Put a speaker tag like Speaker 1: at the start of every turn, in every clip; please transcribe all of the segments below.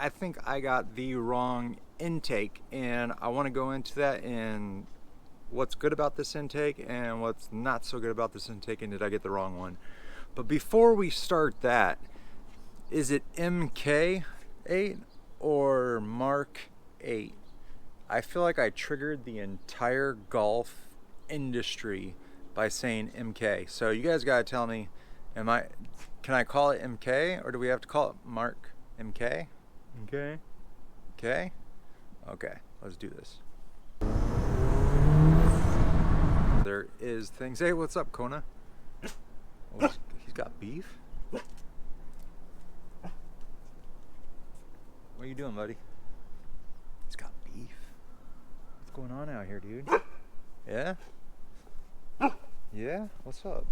Speaker 1: I think I got the wrong intake, and I want to go into that and what's good about this intake and what's not so good about this intake, and did I get the wrong one. But before we start that, is it MK8 or Mark 8? I feel like I triggered the entire golf industry by saying MK. So you guys gotta tell me, can I call it MK or do we have to call it Mark MK? Okay. Okay? Okay, let's do this. There is things. Hey, what's up, Kona? Oh, he's got beef? What are you doing, buddy? He's got beef. What's going on out here, dude? Yeah? Yeah? What's up?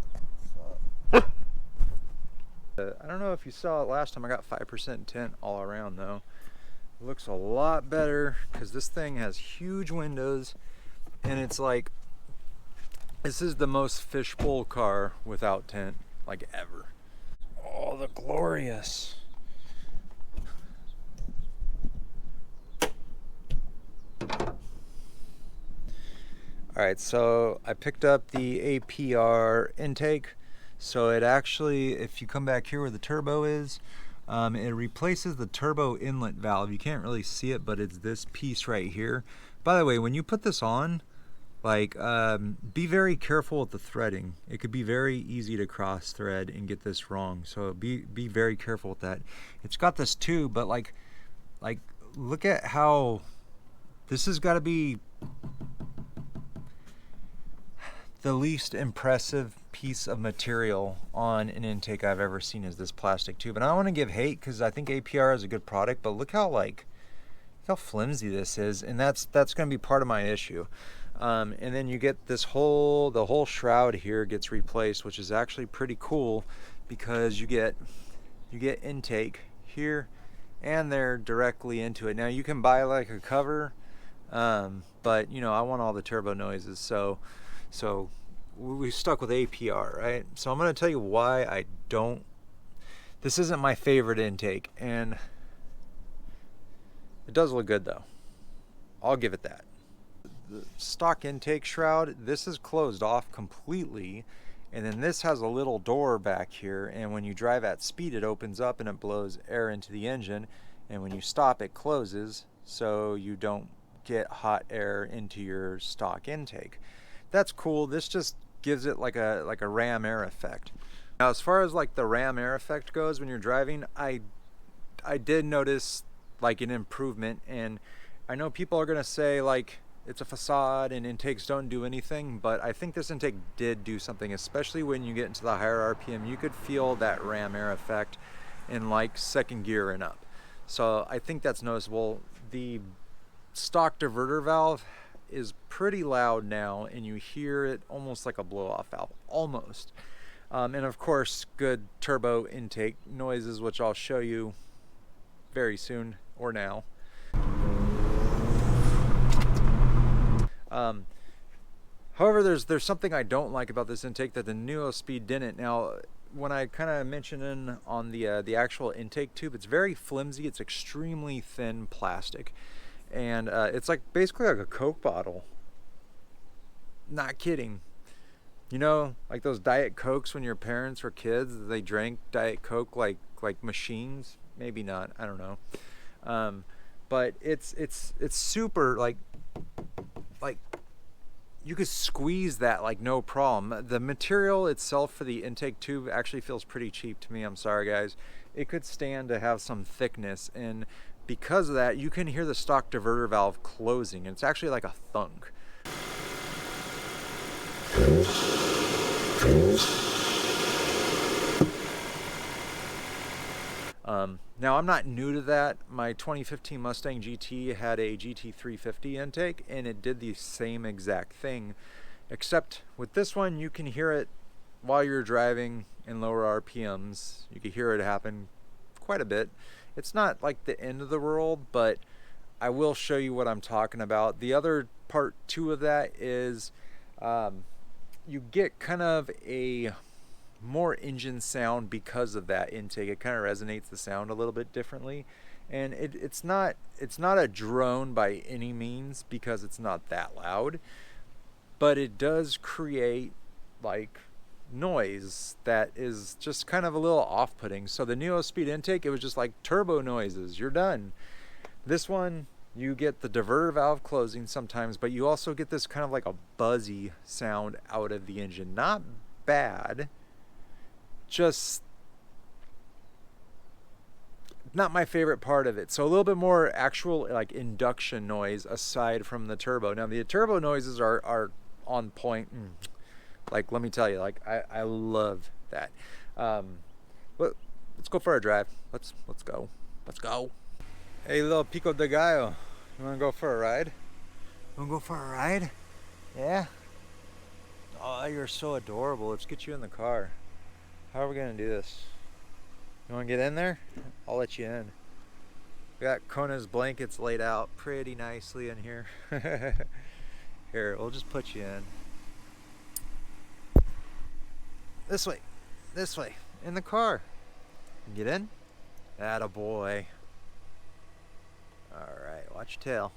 Speaker 1: I don't know if you saw it last time. I got 5% tint all around, though. It looks a lot better because this thing has huge windows, and it's like, this is the most fishbowl car without tint, like, ever. Oh, the glorious. Alright, so I picked up the APR intake. So it actually, if you come back here where the turbo is, it replaces the turbo inlet valve. You can't really see it, but it's this piece right here. By the way, when you put this on, like, be very careful with the threading. It could be very easy to cross thread and get this wrong. So be very careful with that. It's got this too, but like look at how this has got to be the least impressive piece of material on an intake I've ever seen is this plastic tube. And I don't want to give hate because I think APR is a good product, but look how flimsy this is, and that's going to be part of my issue. And then you get the whole shroud here gets replaced, which is actually pretty cool because you get intake here and there directly into it. Now you can buy like a cover, but you know, I want all the turbo noises, so we stuck with APR, right? So I'm going to tell you why this isn't my favorite intake, and it does look good though. I'll give it that. The stock intake shroud, this is closed off completely, and then this has a little door back here, and when you drive at speed it opens up and it blows air into the engine, and when you stop it closes so you don't get hot air into your stock intake. That's cool. This just gives it like a ram air effect. Now as far as like the ram air effect goes when you're driving, I did notice like an improvement, and I know people are gonna say like it's a facade and intakes don't do anything, but I think this intake did do something, especially when you get into the higher RPM. You could feel that ram air effect in like second gear and up. So I think that's noticeable. The stock diverter valve is pretty loud now, and you hear it almost like a blow-off valve, almost. And of course, good turbo intake noises, which I'll show you very soon, or now. However, there's something I don't like about this intake that the Neo Speed didn't. Now, when I kind of mentioned on the actual intake tube, it's very flimsy. It's extremely thin plastic, and it's like basically like a Coke bottle. Not kidding. You know, like those Diet Cokes when your parents were kids, they drank Diet Coke like machines. Maybe not. I don't know. But it's super like you could squeeze that like no problem. The material itself for the intake tube actually feels pretty cheap to me. I'm sorry guys. It could stand to have some thickness, and because of that you can hear the stock diverter valve closing, and it's actually like a thunk. Now I'm not new to that. My 2015 Mustang GT had a GT350 intake, and it did the same exact thing, except with this one you can hear it while you're driving in lower RPMs. You can hear it happen quite a bit. It's not like the end of the world, but I will show you what I'm talking about. The other part too of that is you get kind of a more engine sound because of that intake. It kind of resonates the sound a little bit differently, And it's not a drone by any means because it's not that loud, but it does create like noise that is just kind of a little off-putting. So the Neo Speed intake, it was just like turbo noises. You're done. This one, you get the diverter valve closing sometimes, but you also get this kind of like a buzzy sound out of the engine. Not bad, just not my favorite part of it. So a little bit more actual like induction noise aside from the turbo. Now the turbo noises are on point. Like, let me tell you, like I love that. But let's go for a drive. Let's go. Let's go. Hey, little pico de gallo, you wanna go for a ride? You wanna go for a ride? Yeah. Oh, you're so adorable. Let's get you in the car. How are we gonna do this? You wanna get in there? I'll let you in. We got Kona's blankets laid out pretty nicely in here. Here, we'll just put you in. This way, in the car. Get in. Attaboy. All right, watch your tail.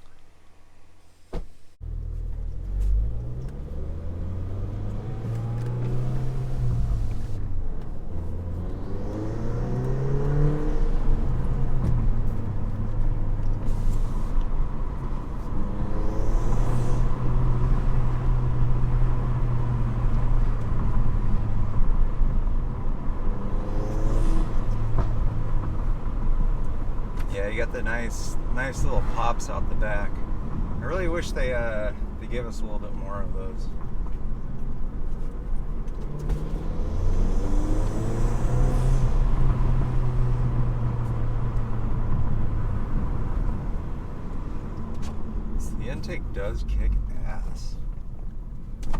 Speaker 1: Yeah, you got the nice little pops out the back. I really wish they gave us a little bit more of those. So the intake does kick ass.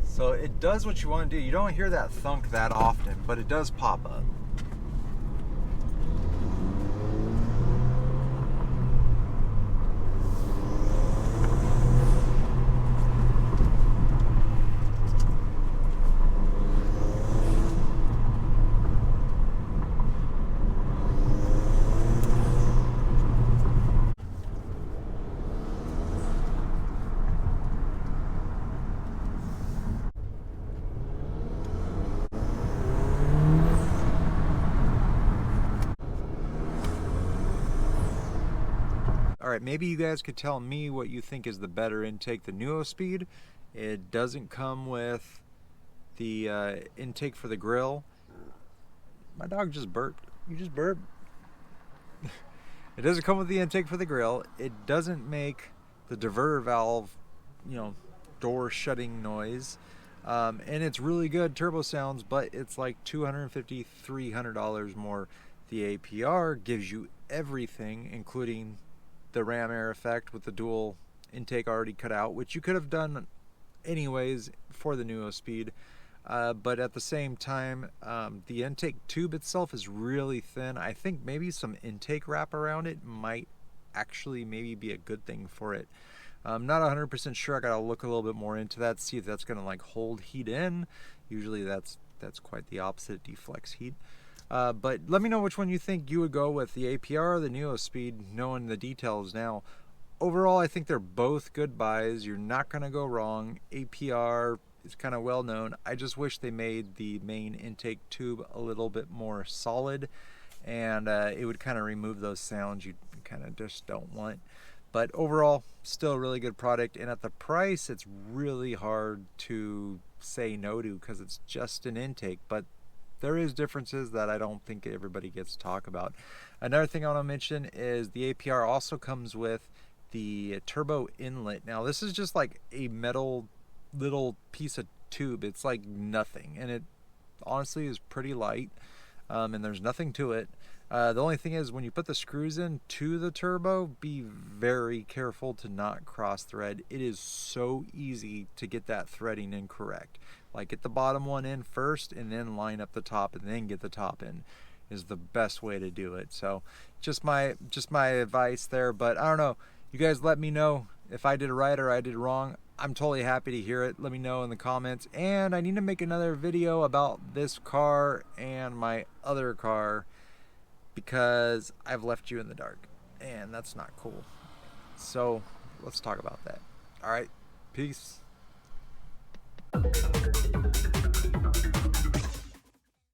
Speaker 1: So it does what you want to do. You don't hear that thunk that often, but it does pop up. Alright, maybe you guys could tell me what you think is the better intake, the Nuo Speed. It doesn't come with the intake for the grill. My dog just burped. You just burped. It doesn't come with the intake for the grill. It doesn't make the diverter valve, door shutting noise. And it's really good turbo sounds, but it's like $250, $300 more. The APR gives you everything, including the ram air effect with the dual intake already cut out, which you could have done anyways for the Nuo Speed. But at the same time, the intake tube itself is really thin. I think maybe some intake wrap around it might actually maybe be a good thing for it. I'm not 100% sure. I gotta look a little bit more into that, see if that's gonna like hold heat in. Usually that's quite the opposite, it deflects heat. But let me know which one you think you would go with, the APR or the Nuo Speed, knowing the details now. Overall, I think they're both good buys. You're not gonna go wrong. APR is kind of well known. I just wish they made the main intake tube a little bit more solid, and it would kind of remove those sounds you kind of just don't want. But overall, still a really good product, and at the price, it's really hard to say no to because it's just an intake. But there is differences that I don't think everybody gets to talk about. Another thing I want to mention is the APR also comes with the turbo inlet. Now this is just like a metal little piece of tube. It's like nothing, and it honestly is pretty light, and there's nothing to it. The only thing is when you put the screws in to the turbo, be very careful to not cross thread. It is so easy to get that threading incorrect. Like, get the bottom one in first and then line up the top and then get the top in is the best way to do it. So just my advice there. But I don't know, you guys let me know if I did it right or I did it wrong. I'm totally happy to hear it. Let me know in the comments. And I need to make another video about this car and my other car because I've left you in the dark. and that's not cool. So let's talk about that. All right, peace.